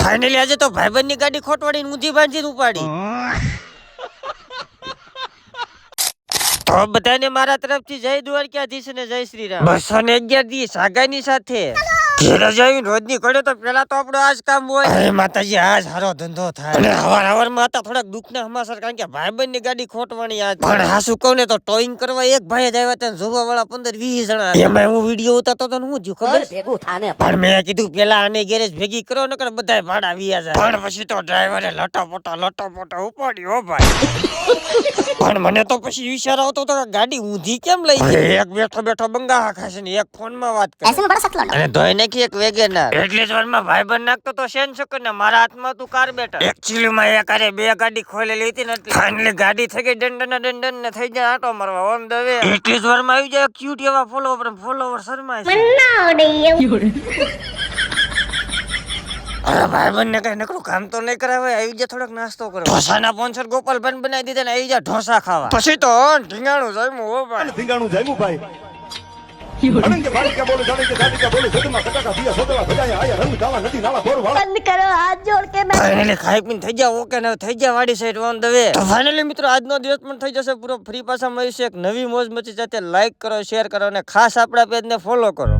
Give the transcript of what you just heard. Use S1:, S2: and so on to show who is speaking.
S1: Finally આજે તો ભાઈબંધની ગાડી ખોટવાડીને ઊંધી બાંધીને ઉપાડી. તો બધાને મારા તરફથી જય દ્વારકાધીશ અને જય શ્રી રામ. 211 દી સાગાની સાથે ઘેર જઈને રોજની કરે તો પેલા તો આપણું આજ કામ હોય. અરે માતાજી આજ સારો ધંધો થાય. અને હવાર હતા થોડાક દુઃખના સમાચાર, કારણ કે ભાઈબંધની ગાડી ખોટવાની આજ. પણ હાસુ કહું ને તો ટોઈંગ કરવા એક ભાઈ જ આવ્યા હતા, જોવા વાળા 15-20 જણા. એમાં હું વિડીયો ઉતારતો તો હું થયું ખબર ભેગું થાને. પણ મેં કીધું પેલા આને ગેરેજ ભેગી કરો નકર બધાય ભાડા વિયા જાય. પણ પછી તો ડ્રાઈવરે લટાપટા ઉપાડ્યો ભાઈ. પણ મને તો પછી વિચાર આવતો તો ગાડી ઊંધી કેમ લઈ ગઈ. એક બેઠો બંગા ખાશે ને એક ફોનમાં વાત કરે. અને ધોઈ નાખી એક વેગેનાર. એટલે જ વારમાં ભાઈબંધ નાખતો તો સેન્સર ને મારા હાથમાં તું કાર્બેટર. એક્ચ્યુઅલી માં એક આરે બે ગાડી ખોલેલી હતી ને એટલે ફાઇનલી ગાડી થઈ ગઈ દંડન ને થઈ જાય આટો મારવા ઓન ધ વે. એટલે જ વારમાં આવી જાય ક્યુટ એવા ફોલોવર શર્માય છે. અરે ભાઈબંધ ને કઈ નકરું કામ તો નહીં કરાવે, આવી જાય થોડોક નાસ્તો કરો. ઢોસાના સ્પોન્સર ગોપાલ ભાઈ બનાવી દીધા ને આવી જાય ઢોસા ખાવા. પછી તો ઢીંગાણું જામ્યું હો ભાઈ.
S2: ઢીંગાણું જામ્યું ભાઈ. અનંત ભાઈ કે બોલે જાણે કે ગાડી કે બોલે સદમાં કટાકા દિયા સોદવા ભજાયા આયા રંગ ડાલા નદી નાળા બોર વાળા.
S3: બંધ કરો હાથ જોડ કે
S1: ફાઇનલી ખાઈ પીને થઈ ગયા ઓકે ને થઈ ગયા વાડી સાઈડ ઓન ધ વે. તો ફાઇનલી મિત્રો આજનો દિવસ પણ થઈ જશે પૂરો ફ્રી. પાછા મળીશું એક નવી મોજ મચી સાથે. લાઈક કરો, શેર કરો અને ખાસ આપણા પેજને ફોલો કરો.